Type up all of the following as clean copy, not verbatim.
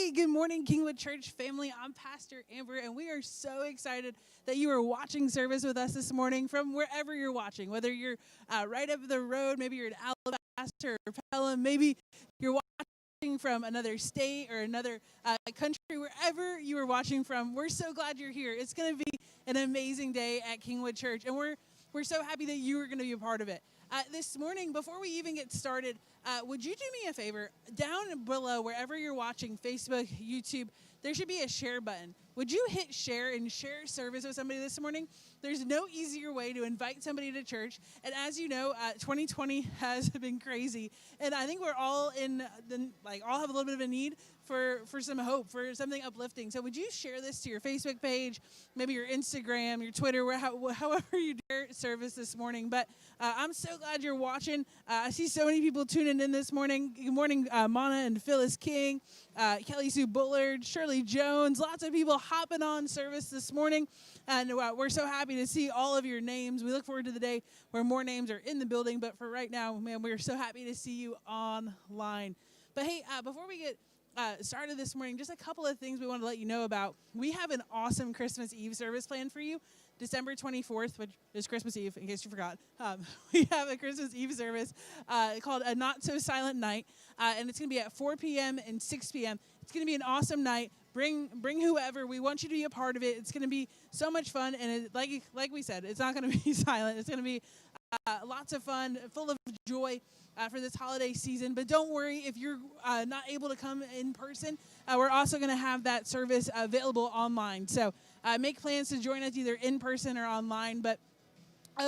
Hey, good morning, Kingwood Church family. I'm Pastor Amber, and we are so excited that you are watching service with us this morning from wherever you're watching, whether you're right up the road, maybe you're in Alabaster or Pelham, maybe you're watching from another state or another country, wherever you are watching from. We're so glad you're here. It's going to be an amazing day at Kingwood Church, and we're so happy that you are going to be a part of it. This morning, before we even get started, would you do me a favor? Down below, wherever you're watching, Facebook, YouTube, there should be a share button. Would you hit share and share service with somebody this morning? There's no easier way to invite somebody to church. And as you know, 2020 has been crazy. And I think we're all all have a little bit of a need for some hope, for something uplifting. So would you share this to your Facebook page, maybe your Instagram, your Twitter, however you dare service this morning. But I'm so glad you're watching. I see so many people tuning in this morning. Good morning, Mana and Phyllis King, Kelly Sue Bullard, Shirley Jones, lots of people hopping on service this morning. And we're so happy to see all of your names. We look forward to the day where more names are in the building. But for right now, man, we're so happy to see you online. But hey, before we get started this morning, just a couple of things we want to let you know about. We have an awesome Christmas Eve service planned for you. December 24th, which is Christmas Eve, in case you forgot. We have a Christmas Eve service called A Not So Silent Night, and it's going to be at 4 p.m. and 6 p.m. It's going to be an awesome night. Bring whoever. We want you to be a part of it. It's going to be so much fun, and like we said, it's not going to be silent. It's going to be lots of fun, full of joy for this holiday season. But don't worry if you're not able to come in person. We're also going to have that service available online. So make plans to join us either in person or online. But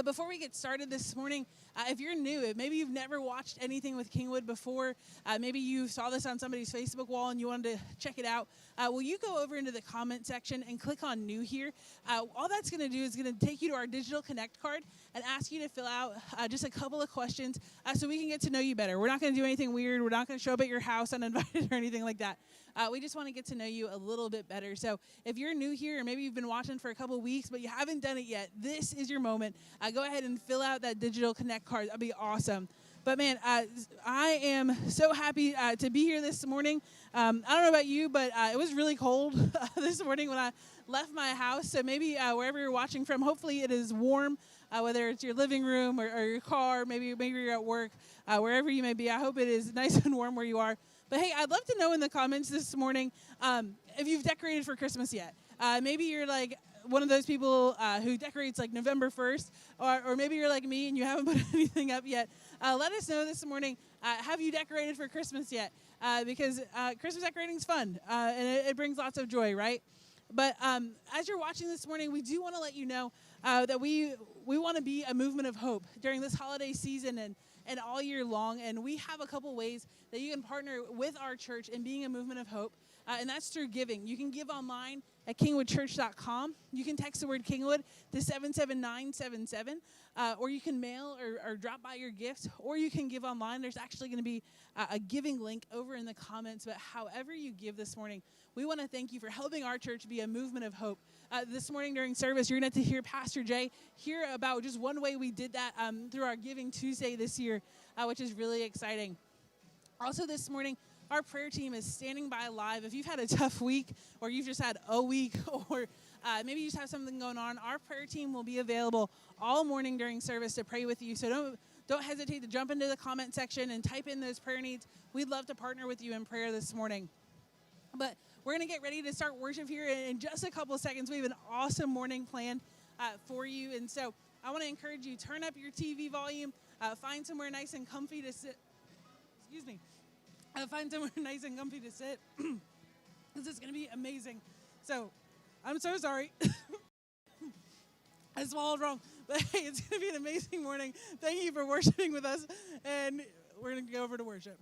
before we get started this morning, if you're new, maybe you've never watched anything with Kingwood before, maybe you saw this on somebody's Facebook wall and you wanted to check it out, will you go over into the comment section and click on New Here? All that's going to do is going to take you to our Digital Connect card and ask you to fill out just a couple of questions so we can get to know you better. We're not going to do anything weird. We're not going to show up at your house uninvited or anything like that. We just want to get to know you a little bit better. So if you're new here, or maybe you've been watching for a couple of weeks, but you haven't done it yet, this is your moment. Go ahead and fill out that Digital Connect card. That'd be awesome. But man, I am so happy to be here this morning. I don't know about you, but it was really cold this morning when I left my house. So maybe wherever you're watching from, hopefully it is warm, whether it's your living room or your car, maybe you're at work, wherever you may be. I hope it is nice and warm where you are. But hey, I'd love to know in the comments this morning if you've decorated for Christmas yet. Maybe you're like one of those people who decorates like November 1st, or maybe you're like me and you haven't put anything up yet. Let us know this morning, have you decorated for Christmas yet? Because Christmas decorating is fun, and it brings lots of joy, right? But as you're watching this morning, we do want to let you know that we want to be a movement of hope during this holiday season and all year long. And we have a couple ways that you can partner with our church in being a movement of hope. And that's through giving. You can give online at kingwoodchurch.com. You can text the word Kingwood to 77977, or you can mail or drop by your gifts, or you can give online. There's actually going to be a giving link over in the comments. But however you give this morning, we want to thank you for helping our church be a movement of hope. This morning during service, you're going to hear Pastor Jay hear about just one way we did that through our Giving Tuesday this year, which is really exciting. Also this morning, our prayer team is standing by live. If you've had a tough week, or you've just had a week, or maybe you just have something going on, our prayer team will be available all morning during service to pray with you. So don't hesitate to jump into the comment section and type in those prayer needs. We'd love to partner with you in prayer this morning. But we're going to get ready to start worship here in just a couple of seconds. We have an awesome morning planned for you. And so I want to encourage you, turn up your TV volume, find somewhere nice and comfy to sit. Excuse me. Find somewhere nice and comfy to sit. This is going to be amazing. So I'm so sorry. I swallowed wrong. But hey, it's going to be an amazing morning. Thank you for worshiping with us. And we're going to go over to worship.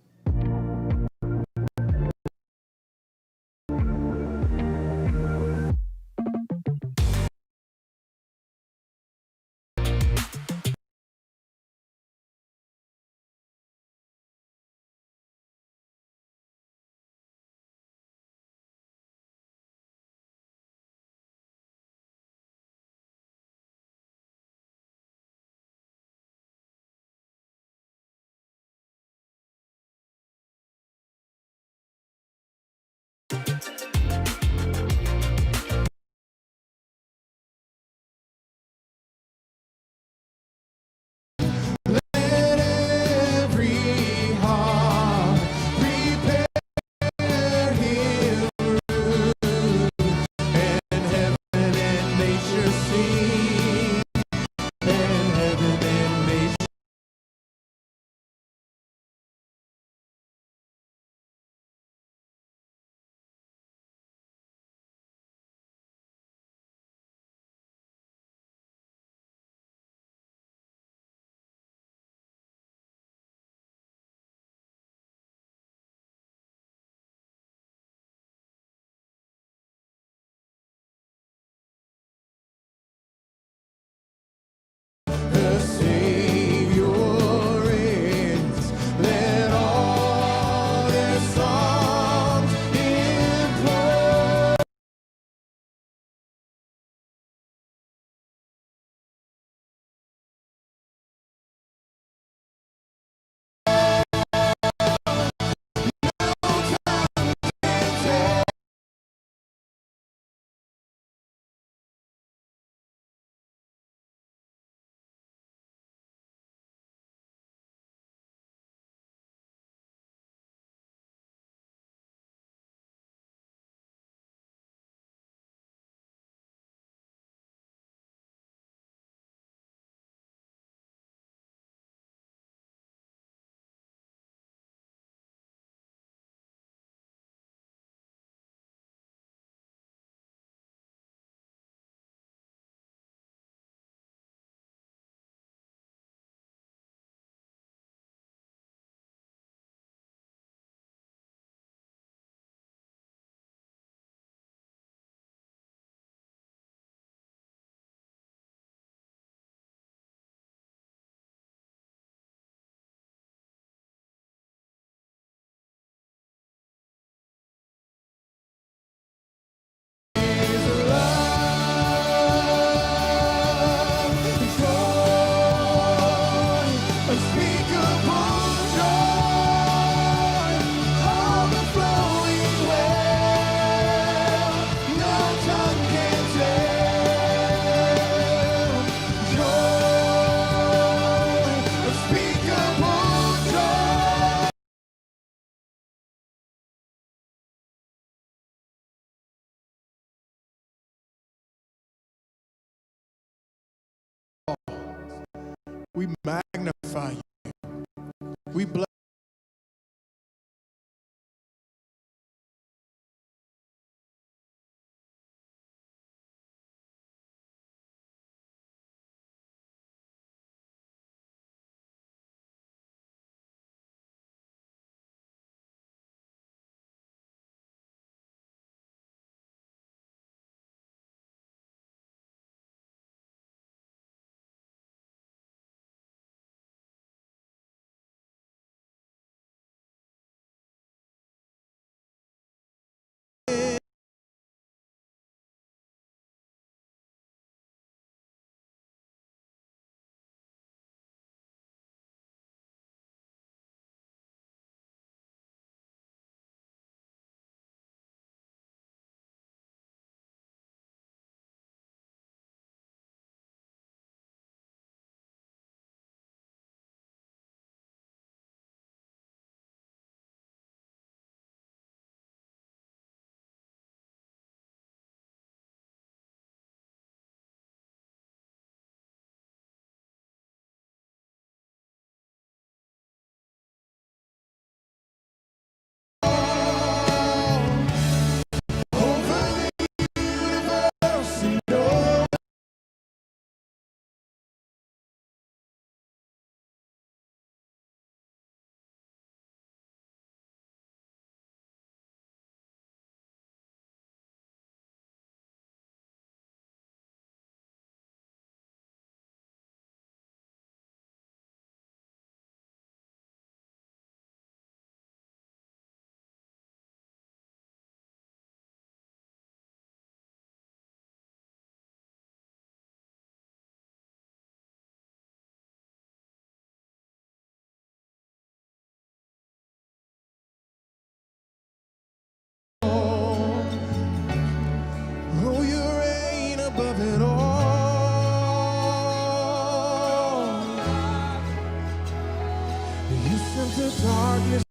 We magnify you. We bless. Oh, you reign above it all. You sent the darkness.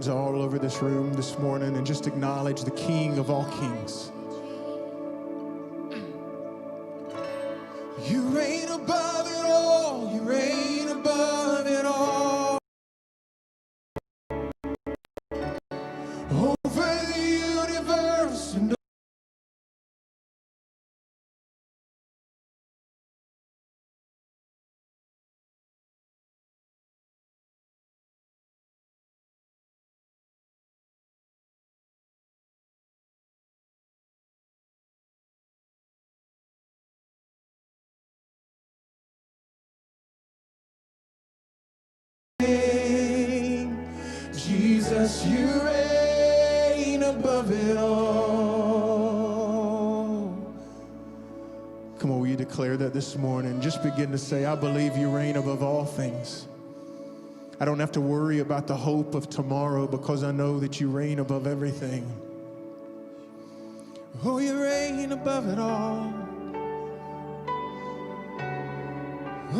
All over this room this morning, and just acknowledge the King of all kings. You reign above it all. You reign above it all. Over the universe and Jesus, you reign above it all. Come on, will you declare that this morning? Just begin to say, I believe you reign above all things. I don't have to worry about the hope of tomorrow because I know that you reign above everything. Oh, you reign above it all.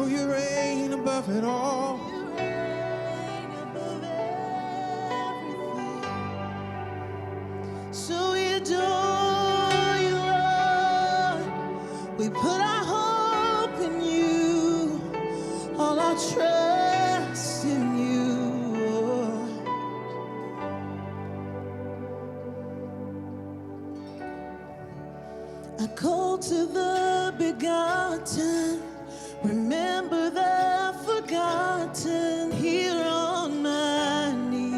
know you reign above it all. You reign above everything. So we adore you, Lord. We put our hope in you, all our trust in you. I call to the begotten, remember the forgotten, here on my knees.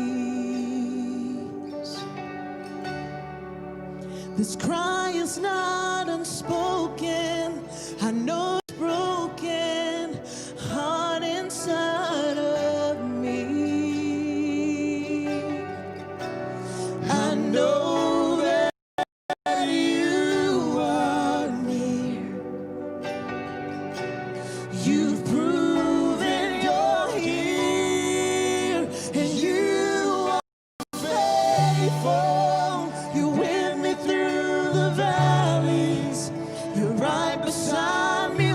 This cry is not unspoken, I know it's broken, heart inside of me. I know that you are near. You've proven you're here, and you are faithful. You're with me through the valleys. You're right beside me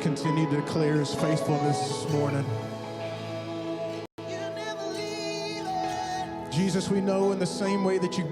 continue to declare his faithfulness this morning. You never leave us. Jesus, we know in the same way that you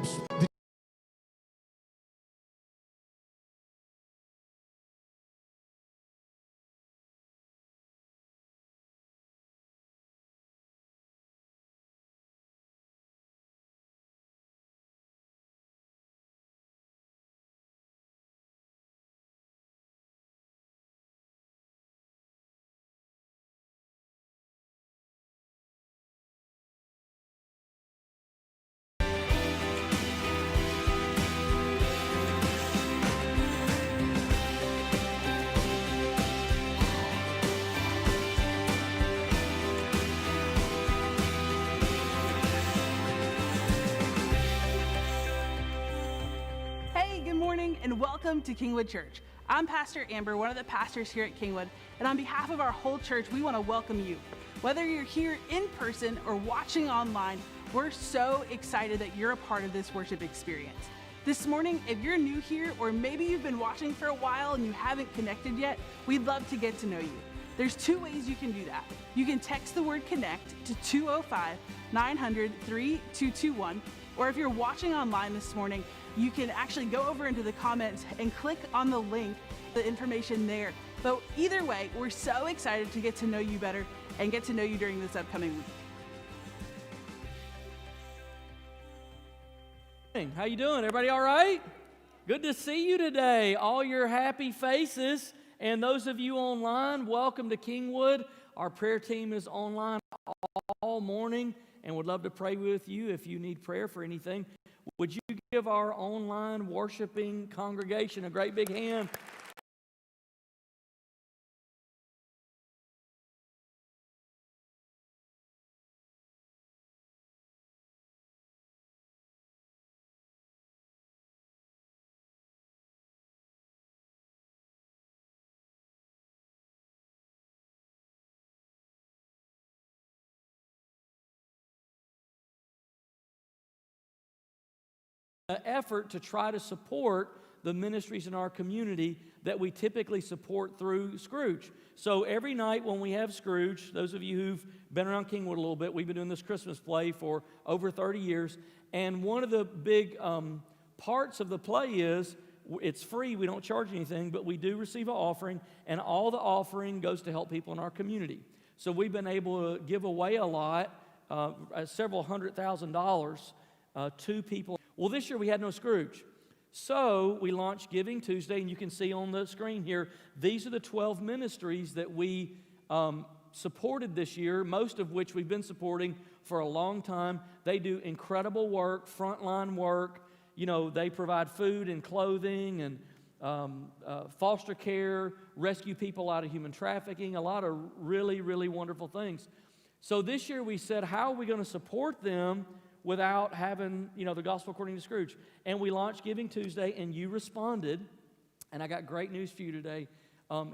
Hey, good morning and welcome to Kingwood Church. I'm Pastor Amber, one of the pastors here at Kingwood, and on behalf of our whole church, we want to welcome you. Whether you're here in person or watching online, we're so excited that you're a part of this worship experience. This morning, if you're new here or maybe you've been watching for a while and you haven't connected yet, we'd love to get to know you. There's two ways you can do that. You can text the word connect to 205-900-3221, or if you're watching online this morning, you can actually go over into the comments and click on the link, the information there. But either way, we're so excited to get to know you better and get to know you during this upcoming week. How you doing? Everybody all right? Good to see you today. All your happy faces. And those of you online, welcome to Kingwood. Our prayer team is online all morning and would love to pray with you if you need prayer for anything. Would you give our online worshiping congregation a great big hand? Effort to try to support the ministries in our community that we typically support through Scrooge. So every night when we have Scrooge, those of you who've been around Kingwood a little bit, we've been doing this Christmas play for over 30 years, and one of the big parts of the play is it's free, we don't charge anything, but we do receive an offering, and all the offering goes to help people in our community. So we've been able to give away a lot, several $100,000 to people. Well, this year we had no Scrooge. So we launched Giving Tuesday, and you can see on the screen here, these are the 12 ministries that we supported this year, most of which we've been supporting for a long time. They do incredible work, frontline work. You know, they provide food and clothing and foster care, rescue people out of human trafficking, a lot of really, really wonderful things. So this year we said, how are we going to support them without having, the gospel according to Scrooge? And we launched Giving Tuesday, and you responded, and I got great news for you today.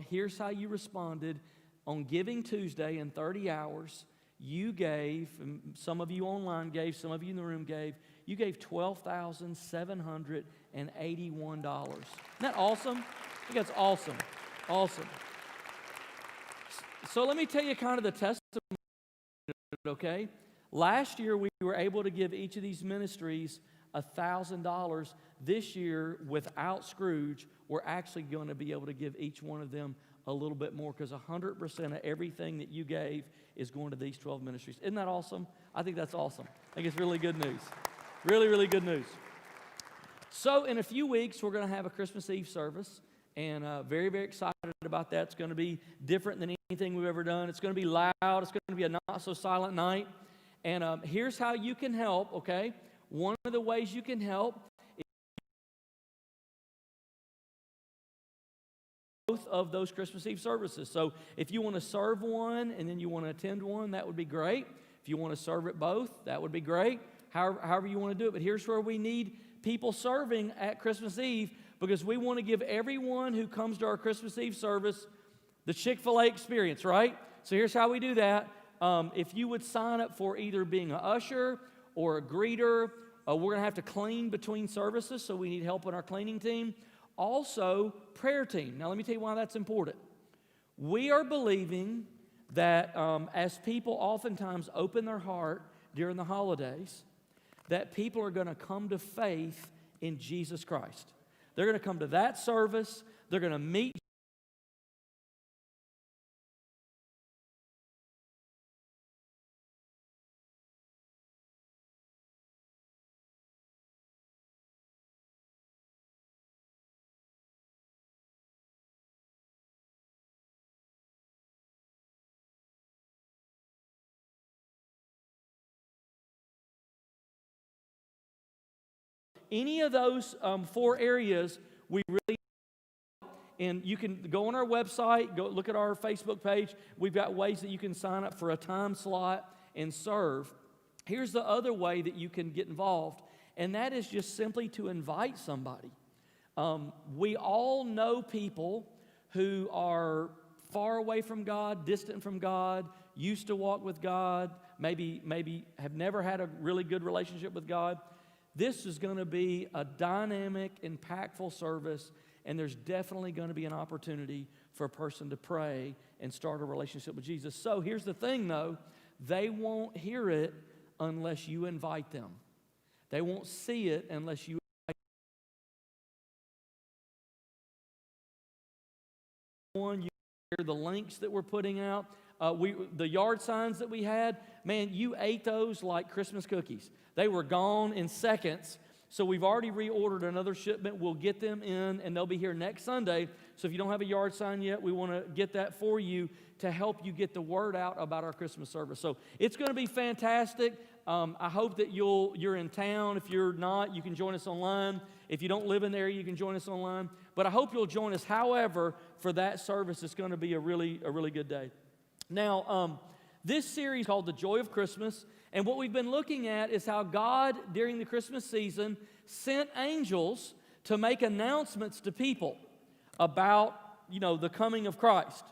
Here's how you responded. On Giving Tuesday in 30 hours, you gave, and some of you online gave, some of you in the room gave, you gave $12,781. Isn't that awesome? I think that's awesome. Awesome. So let me tell you kind of the testimony, okay? Last year, we were able to give each of these ministries $1,000. This year, without Scrooge, we're actually going to be able to give each one of them a little bit more, because 100% of everything that you gave is going to these 12 ministries. Isn't that awesome? I think that's awesome. I think it's really good news. Really, really good news. So in a few weeks, we're going to have a Christmas Eve service, and very, very excited about that. It's going to be different than anything we've ever done. It's going to be loud. It's going to be a not-so-silent night. And here's how you can help, okay? One of the ways you can help is both of those Christmas Eve services. So if you want to serve one and then you want to attend one, that would be great. If you want to serve at both, that would be great. However you want to do it. But here's where we need people serving at Christmas Eve, because we want to give everyone who comes to our Christmas Eve service the Chick-fil-A experience, right? So here's how we do that. If you would sign up for either being an usher or a greeter, we're going to have to clean between services, so we need help on our cleaning team. Also, prayer team. Now, let me tell you why that's important. We are believing that as people oftentimes open their heart during the holidays, that people are going to come to faith in Jesus Christ. They're going to come to that service. They're going to meet any of those 4 areas. We really, and you can go on our website, go look at our Facebook page. We've got ways that you can sign up for a time slot and serve. Here's the other way that you can get involved, and that is just simply to invite somebody. We all know people who are far away from God, distant from God, used to walk with God, maybe have never had a really good relationship with God. This is going to be a dynamic, impactful service, and there's definitely going to be an opportunity for a person to pray and start a relationship with Jesus. So here's the thing, though. They won't hear it unless you invite them. They won't see it unless you invite them. You hear the links that we're putting out. The yard signs that we had, man, you ate those like Christmas cookies. They were gone in seconds. So we've already reordered another shipment. We'll get them in, and they'll be here next Sunday. So if you don't have a yard sign yet, we want to get that for you to help you get the word out about our Christmas service. So it's going to be fantastic. I hope that you're in town. If you're not, you can join us online. If you don't live in there, you can join us online. But I hope you'll join us. However, for that service, it's going to be a really good day. Now, this series is called The Joy of Christmas, and what we've been looking at is how God, during the Christmas season, sent angels to make announcements to people about, the coming of Christ.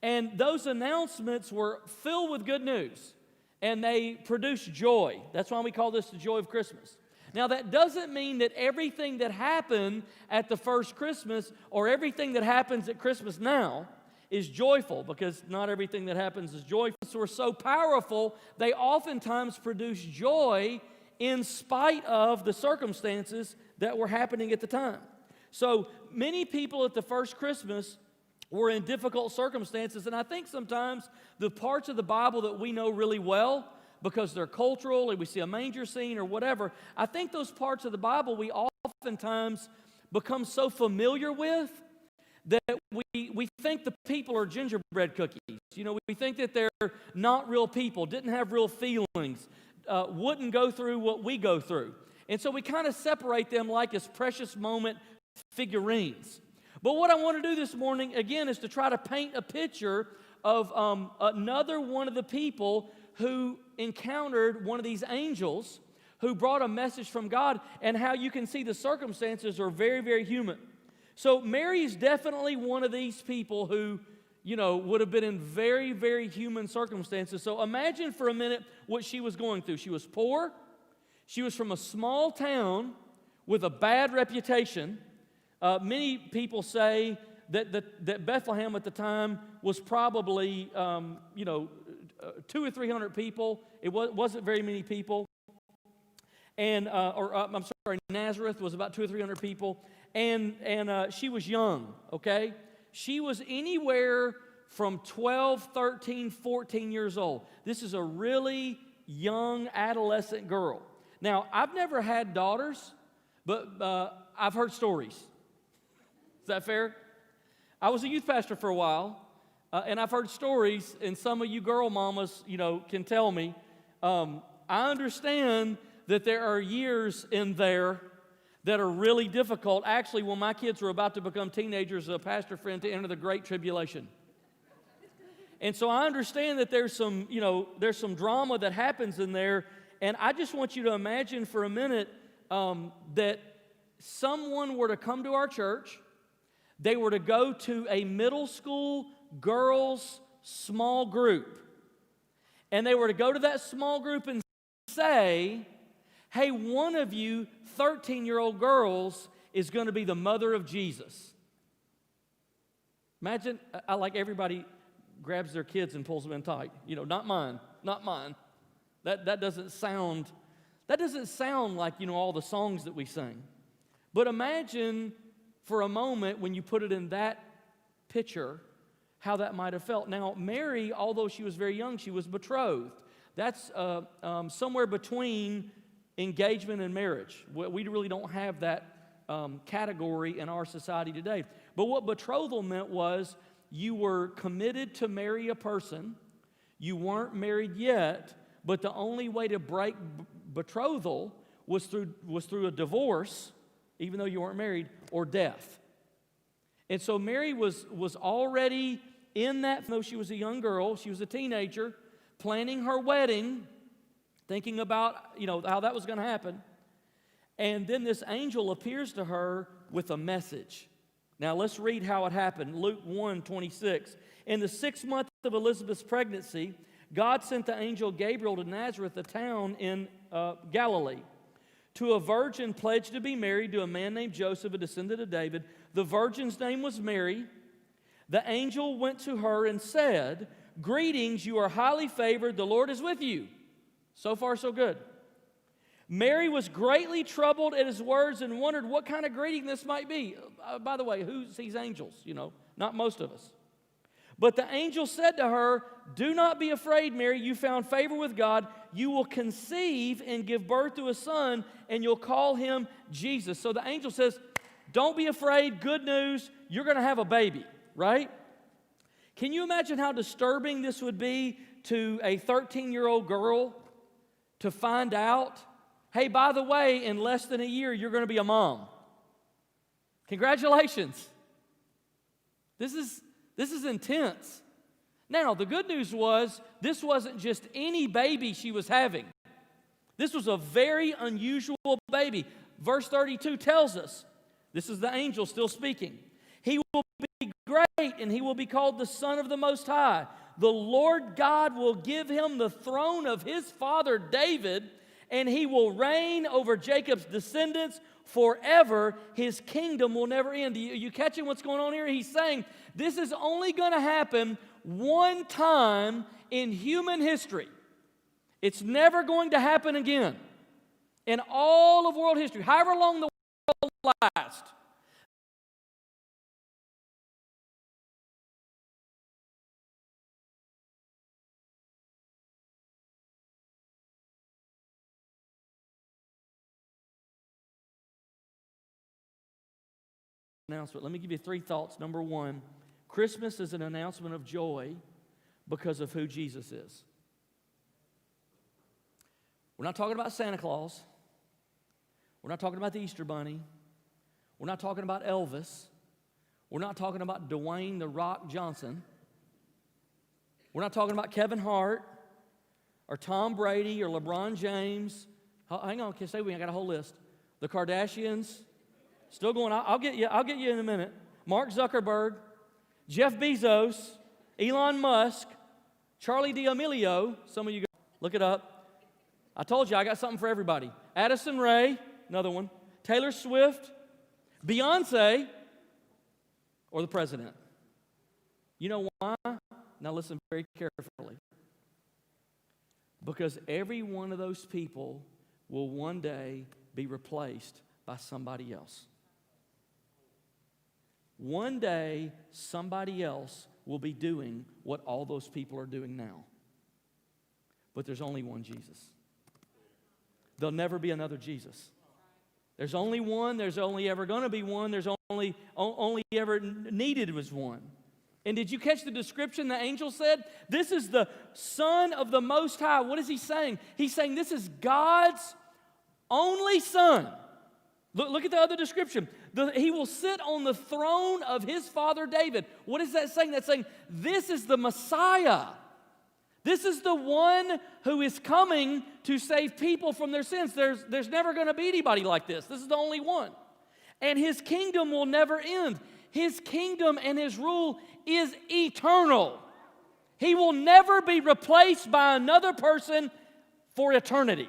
And those announcements were filled with good news, and they produced joy. That's why we call this the joy of Christmas. Now, that doesn't mean that everything that happened at the first Christmas or everything that happens at Christmas now is joyful, because not everything that happens is joyful. So we're so powerful, they oftentimes produce joy in spite of the circumstances that were happening at the time. So many people at the first Christmas were in difficult circumstances, and I think sometimes the parts of the Bible that we know really well, because they're cultural and we see a manger scene or whatever, I think those parts of the Bible we oftentimes become so familiar with that we think the people are gingerbread cookies. We think that they're not real people, didn't have real feelings, wouldn't go through what we go through. And so we kind of separate them like as precious moment figurines. But what I want to do this morning, again, is to try to paint a picture of another one of the people who encountered one of these angels who brought a message from God, and how you can see the circumstances are very, very human. So Mary's definitely one of these people who, would have been in very, very human circumstances. So imagine for a minute what she was going through. She was poor. She was from a small town with a bad reputation. Many people say that Bethlehem at the time was probably, 200 or 300 people. It wasn't very many people. And, Nazareth was about 200 or 300 people. And she was young, okay? She was anywhere from 12, 13, 14 years old. This is a really young adolescent girl. Now, I've never had daughters, but I've heard stories. Is that fair? I was a youth pastor for a while, and I've heard stories, and some of you girl mamas, can tell me. I understand that there are years in there that are really difficult. Actually, when my kids were about to become teenagers, a pastor friend to enter the Great Tribulation. And so I understand that there's some drama that happens in there, and I just want you to imagine for a minute that someone were to come to our church, they were to go to a middle school girls' small group, and they were to go to that small group and say, hey, one of you 13-year-old girls is going to be the mother of Jesus. Imagine, I like everybody grabs their kids and pulls them in tight. You know, not mine, not mine. That doesn't sound like, you know, all the songs that we sing. But imagine for a moment when you put it in that picture, how that might have felt. Now, Mary, although she was very young, she was betrothed. That's somewhere between engagement and marriage. We really don't have that category in our society today. But what betrothal meant was you were committed to marry a person. You weren't married yet, but the only way to break betrothal was through a divorce, even though you weren't married, or death. And so Mary was already in that, though she was a young girl, she was a teenager, planning her wedding, thinking about, you know, how that was going to happen. And then this angel appears to her with a message. Now let's read how it happened. Luke 1:26. In the 6th month of Elizabeth's pregnancy, God sent the angel Gabriel to Nazareth, a town in Galilee, to a virgin pledged to be married to a man named Joseph, a descendant of David. The virgin's name was Mary. The angel went to her and said, "Greetings, you are highly favored, the Lord is with you." So far, so good. Mary was greatly troubled at his words and wondered what kind of greeting this might be. By the way, who sees angels? You know, not most of us. But the angel said to her, "Do not be afraid, Mary. You found favor with God. You will conceive and give birth to a son, and you'll call him Jesus." So the angel says, don't be afraid. Good news. You're going to have a baby, right? Can you imagine how disturbing this would be to a 13-year-old girl to find out, hey, by the way, in less than a year, you're going to be a mom? Congratulations. This is intense. Now, the good news was this wasn't just any baby she was having. This was a very unusual baby. Verse 32 tells us, this is the angel still speaking, "He will be great, and he will be called the Son of the Most High. The Lord God will give him the throne of his father David, and he will reign over Jacob's descendants forever. His kingdom will never end." Are you catching what's going on here? He's saying this is only going to happen one time in human history. It's never going to happen again in all of world history, however long the world lasts. Announcement. Let me give you 3 thoughts. Number 1, Christmas is an announcement of joy because of who Jesus is. We're not talking about Santa Claus. We're not talking about the Easter Bunny. We're not talking about Elvis. We're not talking about Dwayne "The Rock" Johnson. We're not talking about Kevin Hart or Tom Brady or LeBron James. Hang on, can I say I got a whole list. The Kardashians. Still going. I'll get you in a minute. Mark Zuckerberg, Jeff Bezos, Elon Musk, Charlie D'Amelio. Some of you go look it up. I told you I got something for everybody. Addison Rae, another one. Taylor Swift, Beyonce, or the president. You know why? Now listen very carefully. Because every one of those people will one day be replaced by somebody else. One day, somebody else will be doing what all those people are doing now. But there's only one Jesus. There'll never be another Jesus. There's only one. There's only ever going to be one. There's only ever needed was one. And did you catch the description the angel said? This is the Son of the Most High. What is he saying? He's saying this is God's only Son. Look at the other description. He will sit on the throne of his father David. What is that saying? That's saying this is the Messiah. This is the one who is coming to save people from their sins. There's never going to be anybody like this. This is the only one. And his kingdom will never end. His kingdom and his rule is eternal. He will never be replaced by another person for eternity.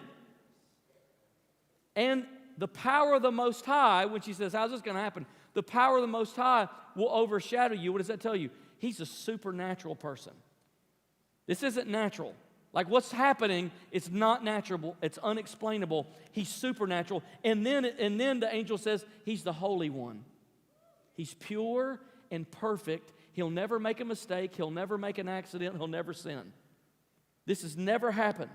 And the power of the Most High, when she says, how's this going to happen? The power of the Most High will overshadow you. What does that tell you? He's a supernatural person. This isn't natural. Like what's happening, it's not natural. It's unexplainable. He's supernatural. And then the angel says, He's the Holy One. He's pure and perfect. He'll never make a mistake. He'll never make an accident. He'll never sin. This has never happened.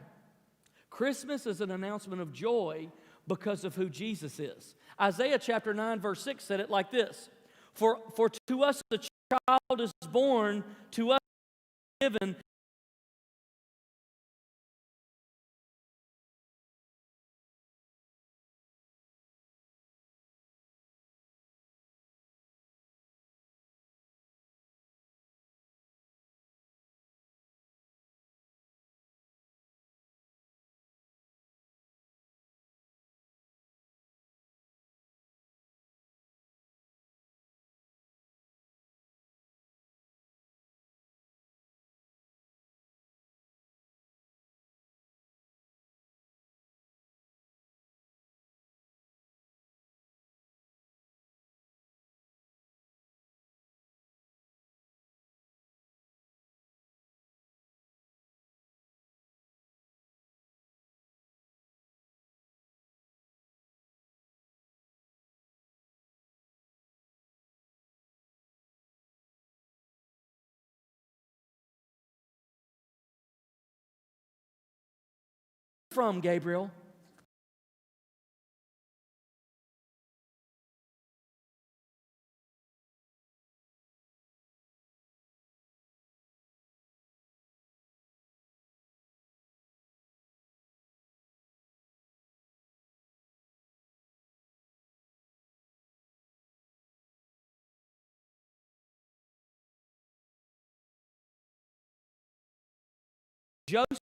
Christmas is an announcement of joy because of who Jesus is. Isaiah chapter 9, verse 6 said it like this. For to us a child is born, to us is given, from Gabriel. Joseph,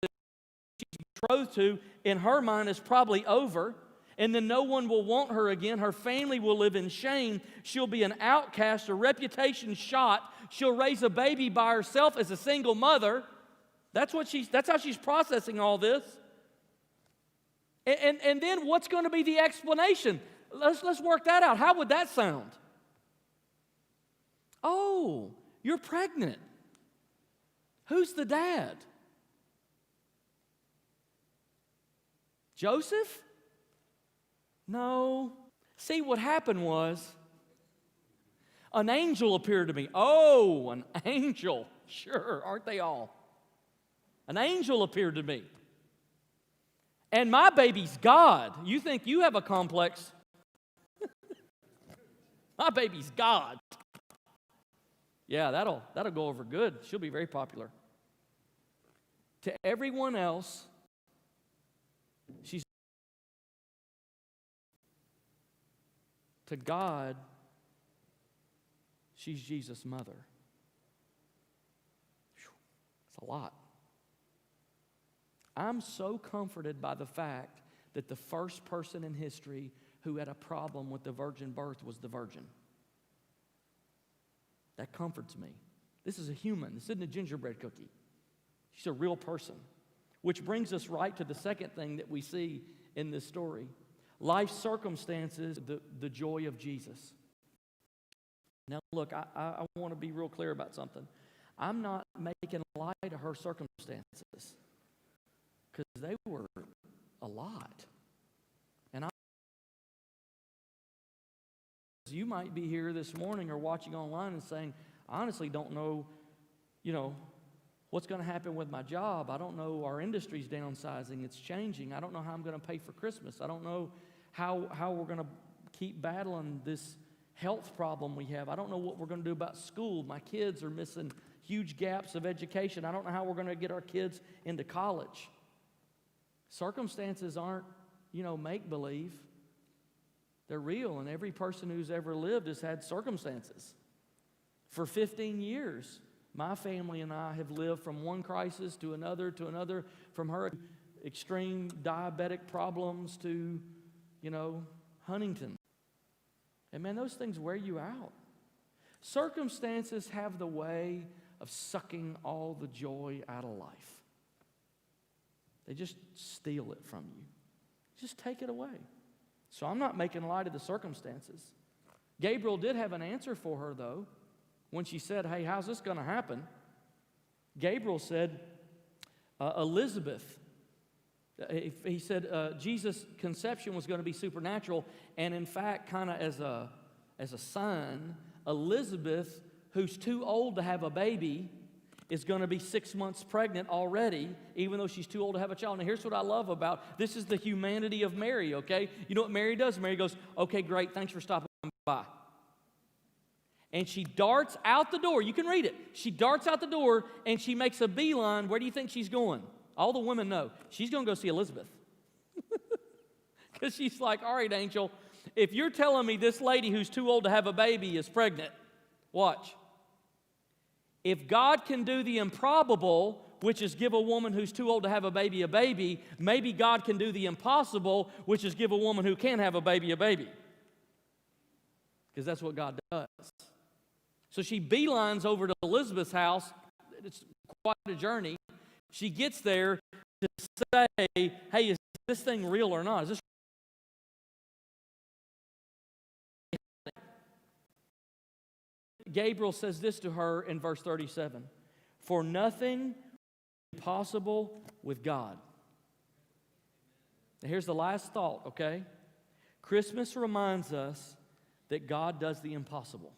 she's betrothed to, in her mind, is probably over. And then no one will want her again. Her family will live in shame. She'll be an outcast, her reputation shot. She'll raise a baby by herself as a single mother. That's how she's processing all this. And then what's going to be the explanation? Let's work that out. How would that sound? Oh, you're pregnant. Who's the dad? Joseph? No. See, what happened was an angel appeared to me. Oh, an angel. Sure, aren't they all? An angel appeared to me. And my baby's God. You think you have a complex? My baby's God. Yeah, that'll go over good. She'll be very popular. To everyone else, she's to God, she's Jesus' mother. It's a lot. I'm so comforted by the fact that the first person in history who had a problem with the virgin birth was the virgin. That comforts me. This is a human. This isn't a gingerbread cookie. She's a real person. Which brings us right to the second thing that we see in this story. Life circumstances, the joy of Jesus. Now look, I want to be real clear about something. I'm not making light of her circumstances, because they were a lot. And you might be here this morning or watching online and saying, I honestly don't know, what's going to happen with my job. I don't know, our industry's downsizing, it's changing. I don't know how I'm going to pay for Christmas. I don't know how we're going to keep battling this health problem we have. I don't know what we're going to do about school. My kids are missing huge gaps of education. I don't know how we're going to get our kids into college. Circumstances aren't, make-believe. They're real, and every person who's ever lived has had circumstances. For 15 years, my family and I have lived from one crisis to another, from her extreme diabetic problems to, Huntington. And man, those things wear you out. Circumstances have the way of sucking all the joy out of life. They just steal it from you. Just take it away. So I'm not making light of the circumstances. Gabriel did have an answer for her, though. When she said, hey, how's this going to happen? Gabriel said, Elizabeth. He said Jesus' conception was going to be supernatural, and in fact, kind of as a sign, Elizabeth, who's too old to have a baby, is going to be 6 months pregnant already, even though she's too old to have a child. Now, here's what I love about this is the humanity of Mary, okay? You know what Mary does? Mary goes, okay, great, thanks for stopping by. And she darts out the door. You can read it. She darts out the door, and she makes a beeline. Where do you think she's going? All the women know. She's going to go see Elizabeth. Because she's like, all right, angel, if you're telling me this lady who's too old to have a baby is pregnant, watch. If God can do the improbable, which is give a woman who's too old to have a baby, maybe God can do the impossible, which is give a woman who can have a baby. Because that's what God does. So she beelines over to Elizabeth's house. It's quite a journey. She gets there to say, hey, is this thing real or not? Is this Gabriel says this to her in verse 37, for nothing is impossible with God. Now here's the last thought, okay? Christmas reminds us that God does the impossible.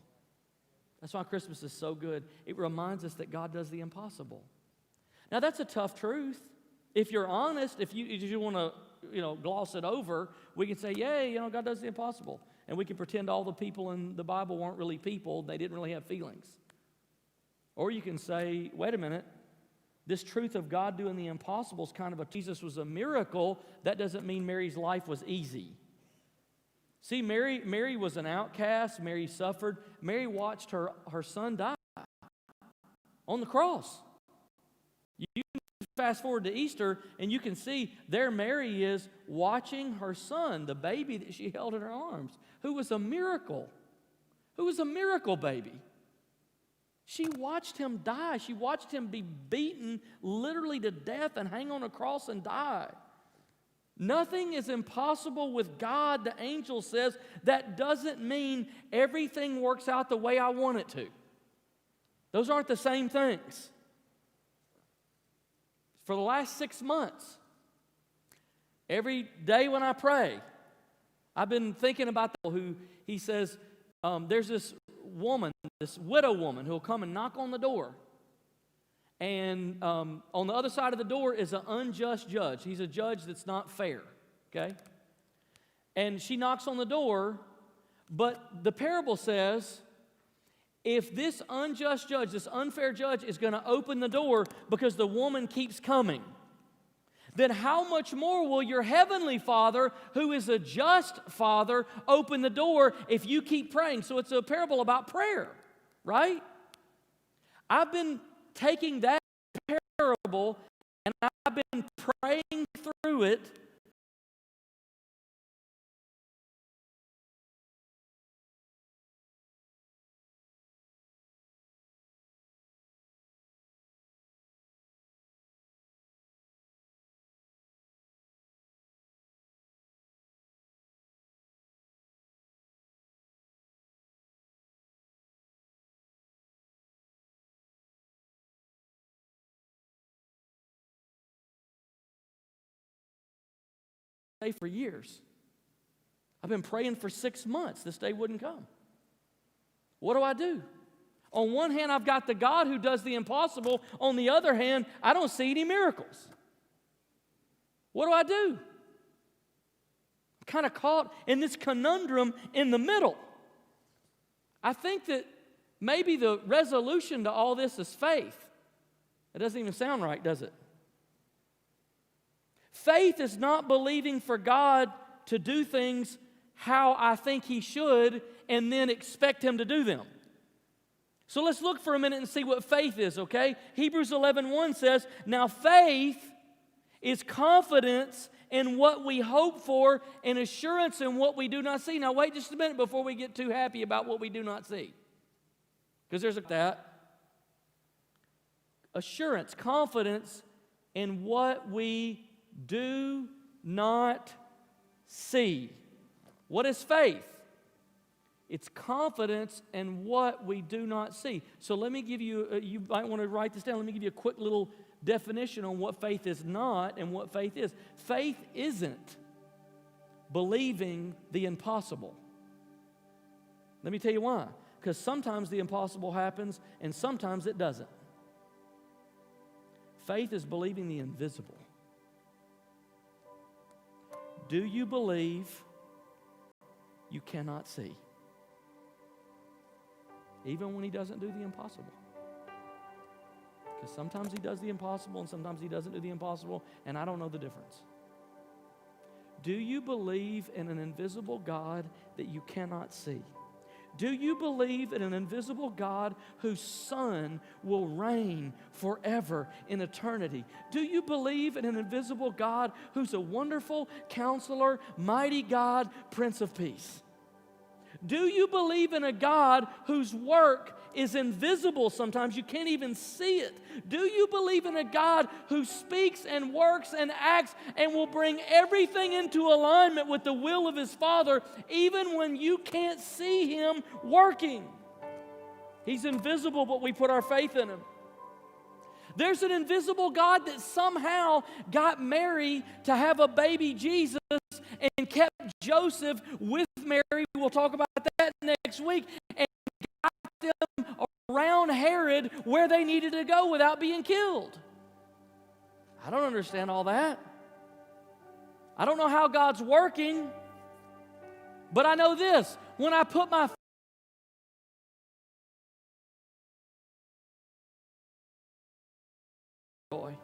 That's why Christmas is so good. It reminds us that God does the impossible. Now that's a tough truth. If you're honest, if you want to, gloss it over, we can say, yay, God does the impossible. And we can pretend all the people in the Bible weren't really people. They didn't really have feelings. Or you can say, wait a minute. This truth of God doing the impossible is kind of Jesus was a miracle. That doesn't mean Mary's life was easy. See, Mary was an outcast. Mary suffered. Mary watched her son die on the cross. You fast forward to Easter, and you can see there Mary is watching her son, the baby that she held in her arms, who was a miracle. Who was a miracle baby. She watched him die. She watched him be beaten literally to death and hang on a cross and die. Nothing is impossible with God, the angel says. That doesn't mean everything works out the way I want it to. Those aren't the same things. For the last 6 months, every day when I pray, I've been thinking about who he says, there's this woman, this widow woman, who'll come and knock on the door. And on the other side of the door is an unjust judge. He's a judge that's not fair, okay? And she knocks on the door, but the parable says, if this unjust judge, this unfair judge is going to open the door because the woman keeps coming, then how much more will your heavenly Father, who is a just Father, open the door if you keep praying? So it's a parable about prayer, right? I've been taking that parable and I've been praying through it. For years. I've been praying for 6 months. This day wouldn't come. What do? On one hand, I've got the God who does the impossible. On the other hand, I don't see any miracles. What do? I'm kind of caught in this conundrum in the middle. I think that maybe the resolution to all this is faith. It doesn't even sound right, does it? Faith is not believing for God to do things how I think He should and then expect Him to do them. So let's look for a minute and see what faith is, okay? Hebrews 11:1 says, now faith is confidence in what we hope for and assurance in what we do not see. Now wait just a minute before we get too happy about what we do not see. Because there's that. Assurance, confidence in what we do not see. What is faith? It's confidence in what we do not see. So let me give you, you might want to write this down. Let me give you a quick little definition on what faith is not and what faith is. Faith isn't believing the impossible. Let me tell you why. Because sometimes the impossible happens and sometimes it doesn't. Faith is believing the invisible. Do you believe you cannot see? Even when He doesn't do the impossible. Because sometimes He does the impossible and sometimes He doesn't do the impossible, and I don't know the difference. Do you believe in an invisible God that you cannot see? Do you believe in an invisible God whose Son will reign forever in eternity? Do you believe in an invisible God who's a wonderful Counselor, mighty God, Prince of Peace? Do you believe in a God whose work is invisible sometimes? You can't even see it. Do you believe in a God who speaks and works and acts and will bring everything into alignment with the will of His Father even when you can't see Him working? He's invisible, but we put our faith in Him. There's an invisible God that somehow got Mary to have a baby Jesus and kept Joseph with Mary. We'll talk about that next week. And got them around Herod where they needed to go without being killed. I don't understand all that. I don't know how God's working, but I know this. When I put my joy,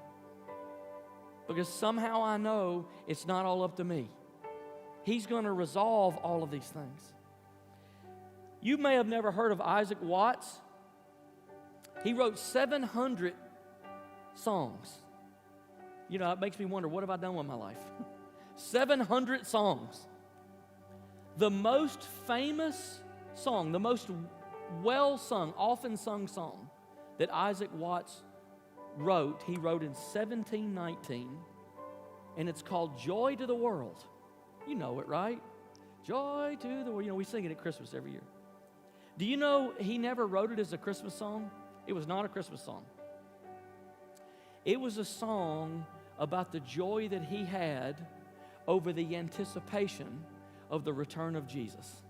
because somehow I know it's not all up to me. He's going to resolve all of these things. You may have never heard of Isaac Watts. He wrote 700 songs. You know, it makes me wonder, what have I done with my life? 700 songs. The most famous song, the most well-sung, often sung song that Isaac Watts wrote, he wrote in 1719, and it's called Joy to the World. You know it, right? Joy to the world. You know, we sing it at Christmas every year. Do you know he never wrote it as a Christmas song? It was not a Christmas song. It was a song about the joy that he had over the anticipation of the return of Jesus.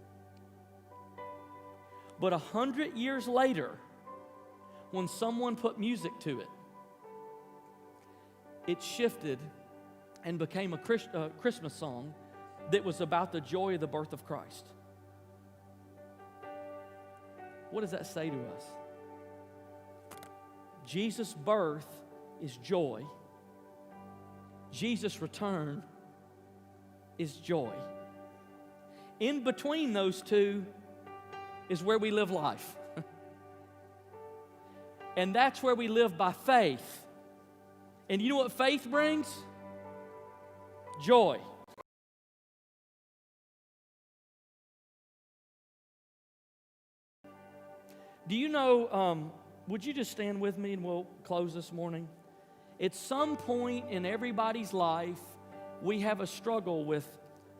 But 100 years later, when someone put music to it, it shifted and became a Christmas song that was about the joy of the birth of Christ. What does that say to us? Jesus' birth is joy. Jesus' return is joy. In between those two is where we live life. And that's where we live by faith. And you know what faith brings? Joy. Do you know, would you just stand with me and we'll close this morning? At some point in everybody's life, we have a struggle with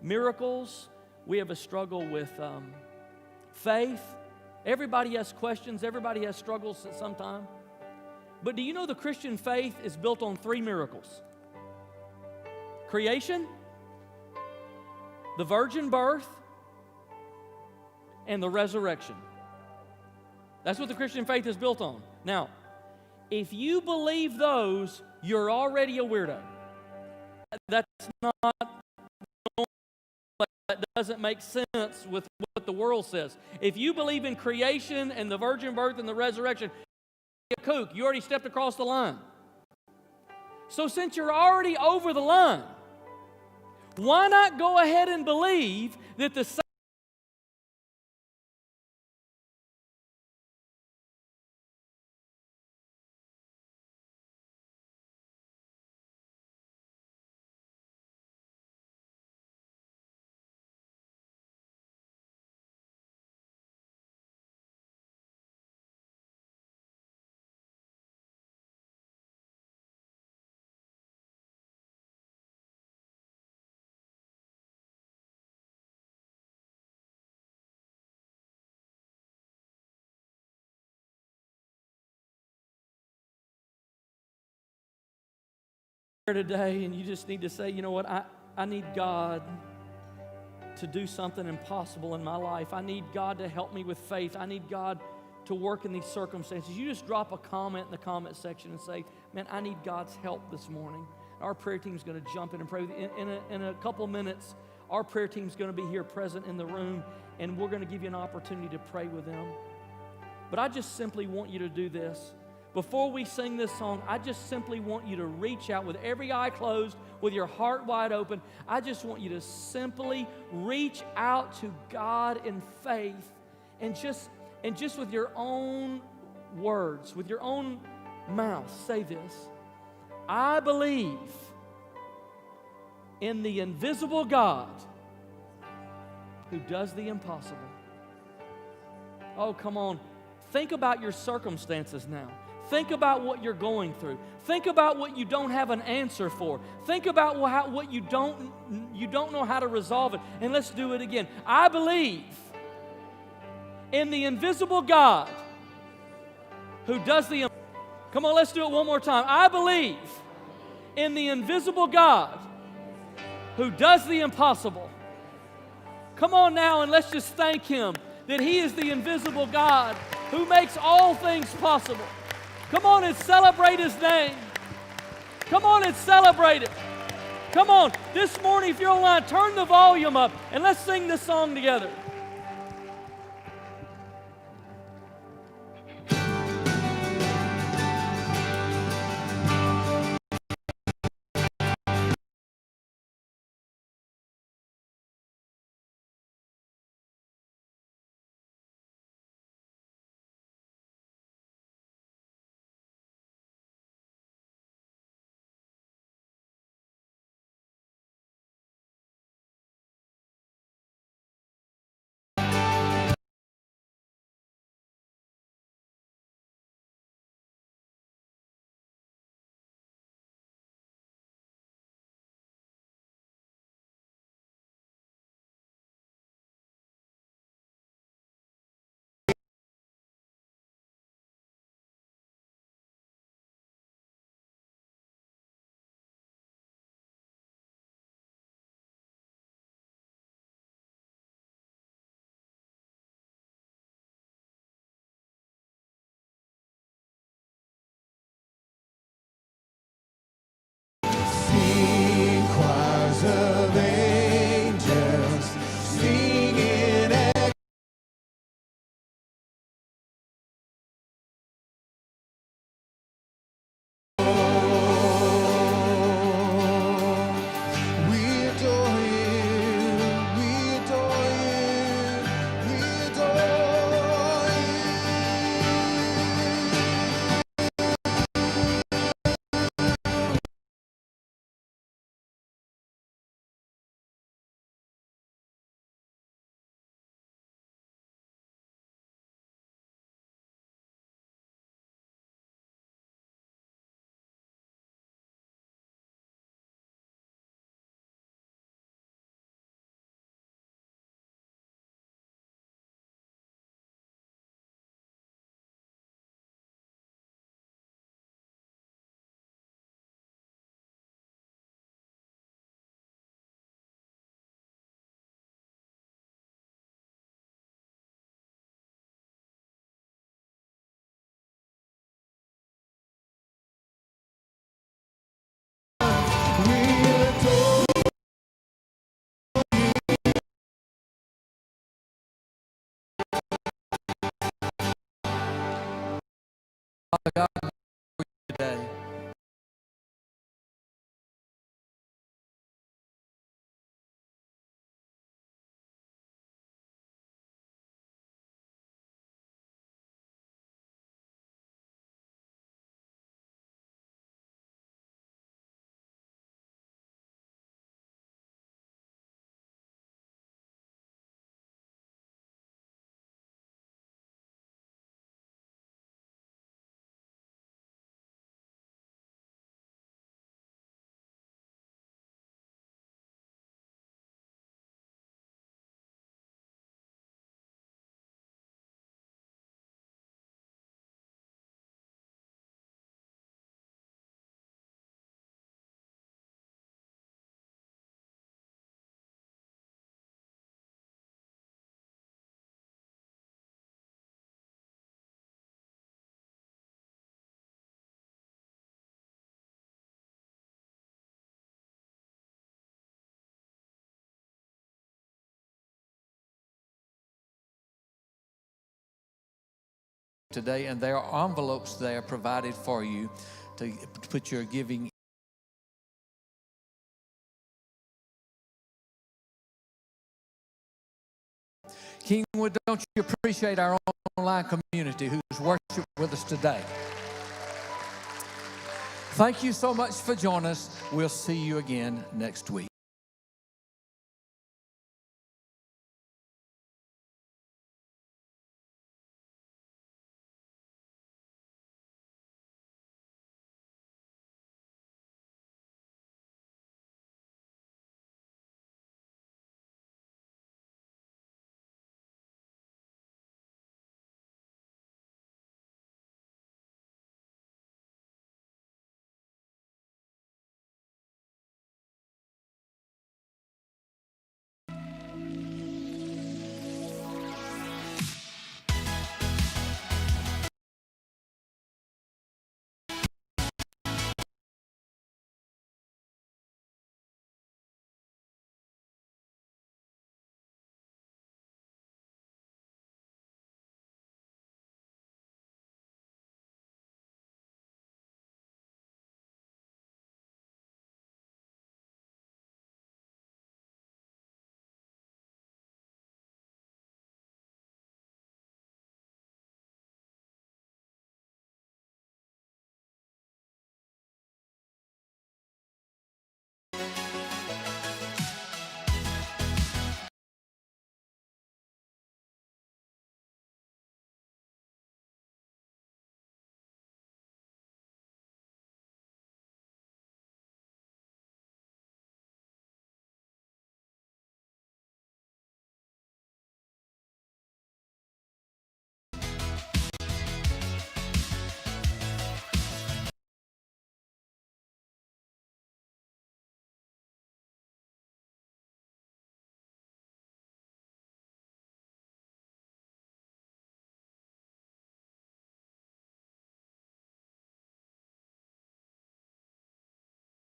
miracles. We have a struggle with faith. Everybody has questions. Everybody has struggles at some time. But do you know the Christian faith is built on 3 miracles? Creation, the virgin birth, and the resurrection. That's what the Christian faith is built on. Now, if you believe those, you're already a weirdo. That's not, that doesn't make sense with what the world says. If you believe in creation and the virgin birth and the resurrection, you're a kook. You already stepped across the line. So since you're already over the line, why not go ahead and believe that the today and you just need to say, you know what, I need God to do something impossible in my life. I need God to help me with faith. I need God to work in these circumstances. You just drop a comment in the comment section and say, man, I need God's help this morning. Our prayer team's going to jump in and pray with you. In a couple minutes, our prayer team's going to be here present in the room, and we're going to give you an opportunity to pray with them. But I just simply want you to do this. Before we sing this song, I just simply want you to reach out with every eye closed, with your heart wide open. I just want you to simply reach out to God in faith and just with your own words, with your own mouth, say this. I believe in the invisible God who does the impossible. Oh, come on. Think about your circumstances now. Think about what you're going through. Think about what you don't have an answer for. Think about what you don't know how to resolve it. And let's do it again. I believe in the invisible God who does the impossible. Come on, let's do it one more time. I believe in the invisible God who does the impossible. Come on now and let's just thank Him that He is the invisible God who makes all things possible. Come on and celebrate His name. Come on and celebrate it. Come on, this morning if you're online, turn the volume up and let's sing this song together. Sing choirs of angels, singing we adore you, we adore you, we adore Today. today, and there are envelopes there provided for you to put your giving. Kingwood, don't you appreciate our online community who's worshiped with us today? Thank you so much for joining us. We'll see you again next week.